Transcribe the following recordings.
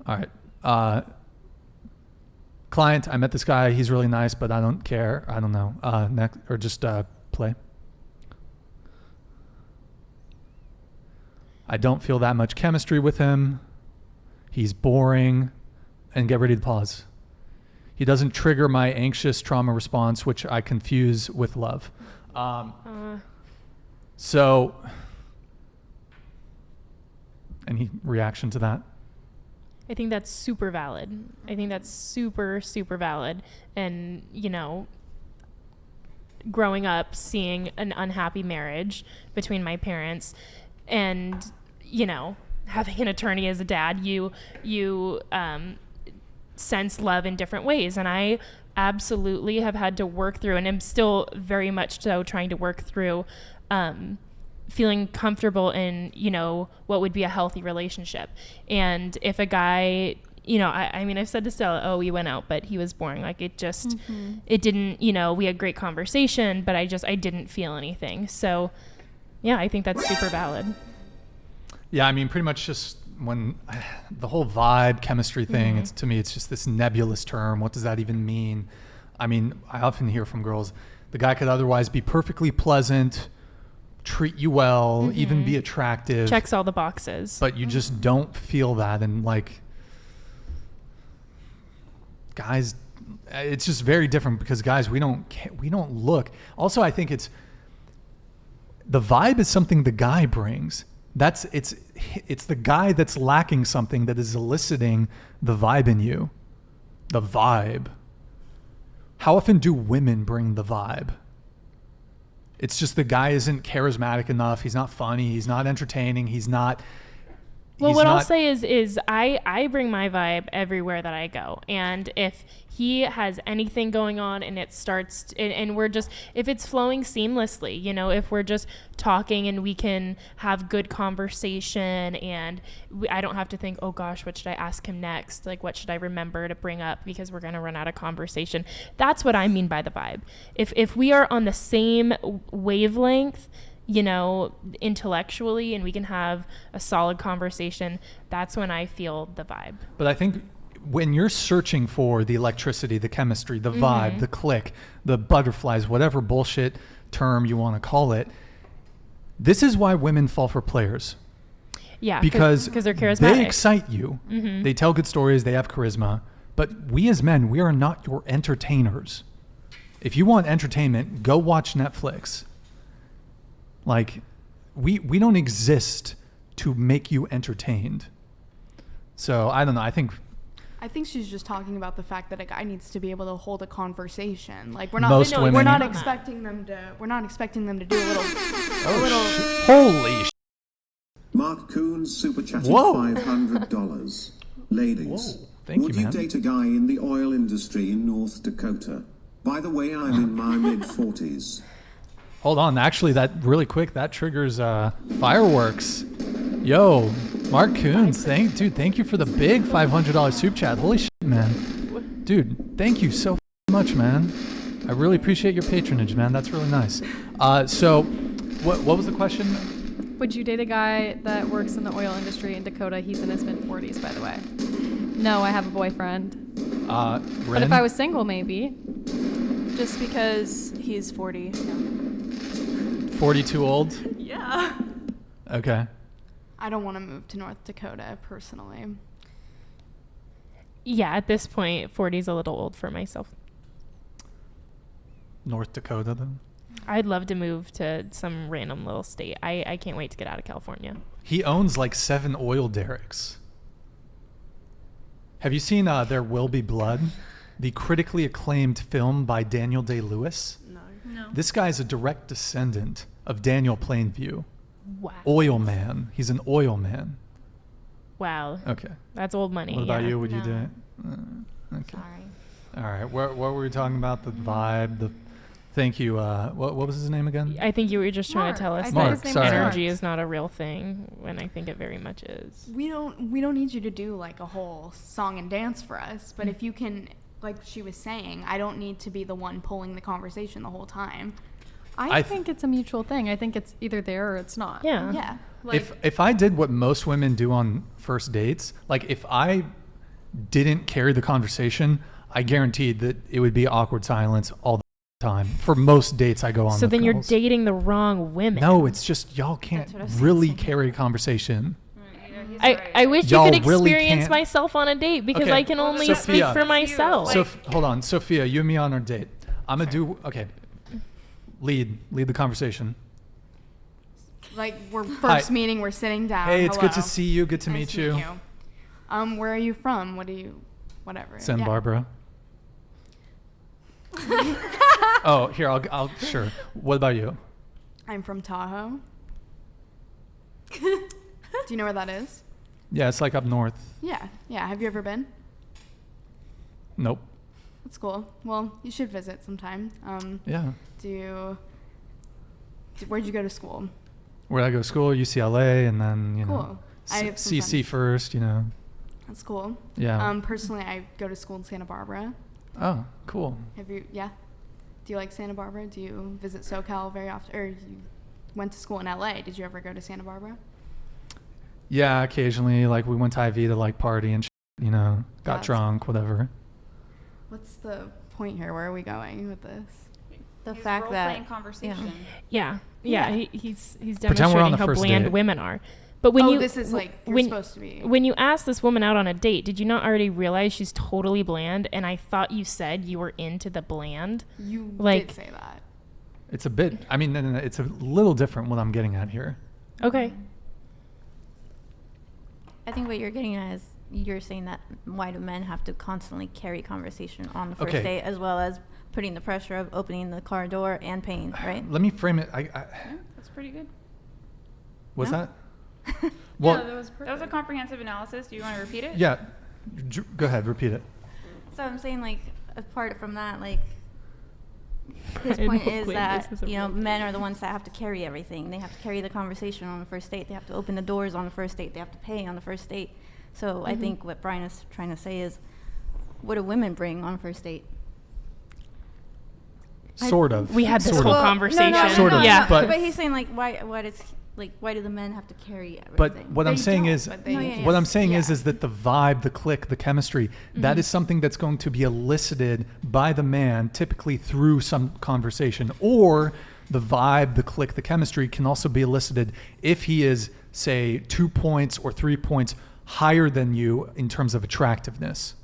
All right. Client, I met this guy. He's really nice, but I don't care. I don't know. Next, or just play. I don't feel that much chemistry with him. He's boring. And get ready to pause. He doesn't trigger my anxious trauma response, which I confuse with love. So, any reaction to that? I think that's super valid. I think that's super, super valid. And, you know, growing up, seeing an unhappy marriage between my parents and, you know, having an attorney as a dad, you sense love in different ways. And I absolutely have had to work through, and I'm still very much so trying to work through, feeling comfortable in, you know, what would be a healthy relationship. And if a guy, you know, I mean, I've said to Stella, oh, we went out, but he was boring. Like it just, it didn't, you know, we had great conversation, but I didn't feel anything. So yeah, I think that's super valid. Yeah. I mean, pretty much just when the whole vibe chemistry thing, it's, to me, it's just this nebulous term. What does that even mean? I mean, I often hear from girls, the guy could otherwise be perfectly pleasant, treat you well, even be attractive. Checks all the boxes. But you just don't feel that. And like, guys, it's just very different because guys, we don't look. Also, I think it's, the vibe is something the guy brings. It's the guy that's lacking something that is eliciting the vibe in you. The vibe. How often do women bring the vibe? It's just the guy isn't charismatic enough. He's not funny. He's not entertaining. I'll say is I bring my vibe everywhere that I go. And if he has anything going on and it starts and we're just, if it's flowing seamlessly, you know, if we're just talking and we can have good conversation and I don't have to think, oh gosh, what should I ask him next? Like, what should I remember to bring up because we're going to run out of conversation. That's what I mean by the vibe. If we are on the same wavelength, you know, intellectually, and we can have a solid conversation, that's when I feel the vibe. But I think when you're searching for the electricity, the chemistry, the vibe, the click, the butterflies, whatever bullshit term you want to call it, this is why women fall for players. Yeah, because they're charismatic. They excite you. They tell good stories. They have charisma. But we as men, we are not your entertainers. If you want entertainment, go watch Netflix. Like, we don't exist to make you entertained. So I don't know. I think she's just talking about the fact that a guy needs to be able to hold a conversation. Like we're not expecting them to do a little. Holy shit. Mark Coons super chatted $500. Ladies, would you date a guy in the oil industry in North Dakota? By the way, I'm in my mid-40s. Hold on. Actually, that really quick, that triggers fireworks. Yo, Mark Coons, thank you for the big $500 soup chat. Holy shit, man. Dude, thank you so much, man. I really appreciate your patronage, man. That's really nice. So, what was the question? Would you date a guy that works in the oil industry in Dakota? He's in his mid-40s, by the way. No, I have a boyfriend. But if I was single, maybe. Just because he's 40. No. 40 too old? Yeah. Okay. I don't want to move to North Dakota, personally. Yeah, at this point, 40 is a little old for myself. North Dakota, then? I'd love to move to some random little state. I can't wait to get out of California. He owns like 7 oil derricks. Have you seen There Will Be Blood? The critically acclaimed film by Daniel Day-Lewis? No. This guy's a direct descendant of Daniel Plainview. Wow. Oil man. He's an oil man. Wow. Okay. That's old money. What about you? Would you do No. it? Okay. Sorry. All right. What were we talking about? The vibe. Thank you. What was his name again? I think you were just trying to tell us Mark, that sorry. energy is not a real thing, when I think it very much is. We don't need you to do like a whole song and dance for us, but if you can, like she was saying, I don't need to be the one pulling the conversation the whole time. I think it's a mutual thing. I think it's either there or it's not. Yeah. Yeah. Like, If I did what most women do on first dates, like if I didn't carry the conversation, I guaranteed that it would be awkward silence all the time for most dates I go on. So with then you're girls. dating the wrong women. No, it's just y'all can't That's what I was really thinking. carry a conversation. I wish Y'all you could really experience can't- myself on a date because Okay, I can only Sophia. speak for myself. So hold on, Sophia, you and me on our date. I'm gonna do okay. Lead the conversation. Like we're Hi. first meeting, we're sitting down. Hey, it's good to Hello. see you. Good to Nice meet to you. Where are you from? What do you, whatever. Santa Yeah. Barbara. Oh, here I'll sure. What about you? I'm from Tahoe. Do you know where that is? Yeah, it's like up north. Yeah. Have you ever been? Nope. That's cool. Well, you should visit sometime. Yeah. Where'd you go to school? Where I go to school, UCLA, and then Cool. I have some CC first. That's cool. Yeah. Personally, I go to school in Santa Barbara. Oh, cool. Have you? Yeah. Do you like Santa Barbara? Do you visit SoCal very often? Or you went to school in LA? Did you ever go to Santa Barbara? Yeah, occasionally, like we went to IV to like party and got That's- drunk, whatever. What's the point here? Where are we going with this? The He's fact role-playing that conversation. Yeah. He's Pretend we're demonstrating on the how first bland date. women are. But when you this is like you're when, supposed to be. when you asked this woman out on a date, did you not already realize she's totally bland? And I thought you said you were into the bland. You like- did say that. It's a bit. I mean, no, it's a little different what I'm getting at here. Okay. I think what you're getting at is you're saying that why do men have to constantly carry conversation on the first Okay. date as well as putting the pressure of opening the car door and paying, right? Let me frame it. That's pretty good. Was No? that? Well, That was a comprehensive analysis. Do you want to repeat it? yeah. Go ahead. Repeat it. So I'm saying, like, apart from that, like, his Brian, point what is way that, this is a you know, real- men are the ones that have to carry everything. They have to carry the conversation on the first date. They have to open the doors on the first date. They have to pay on the first date. So I think what Brian is trying to say is, what do women bring on a first date? Sort of. We had this Sort whole of. conversation. Sort of, Yeah. but- But he's saying, like, why do the men have to carry everything? But what I'm They saying don't, is, but they- No, yeah, what yeah. I'm saying Yeah. is that the vibe, the click, the chemistry, that is something that's going to be elicited by the man, typically through some conversation, or the vibe, the click, the chemistry can also be elicited if he is, say, 2 points or 3 points higher than you in terms of attractiveness.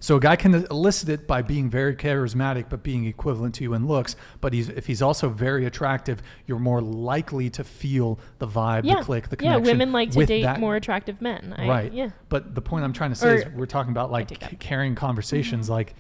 So a guy can elicit it by being very charismatic, but being equivalent to you in looks. But if he's also very attractive, you're more likely to feel the vibe, Yeah. the click, the Yeah, connection. women like to with date that- more attractive men. Right. Yeah. But the point I'm trying to say is Or- we're talking about like take that. carrying conversations. Like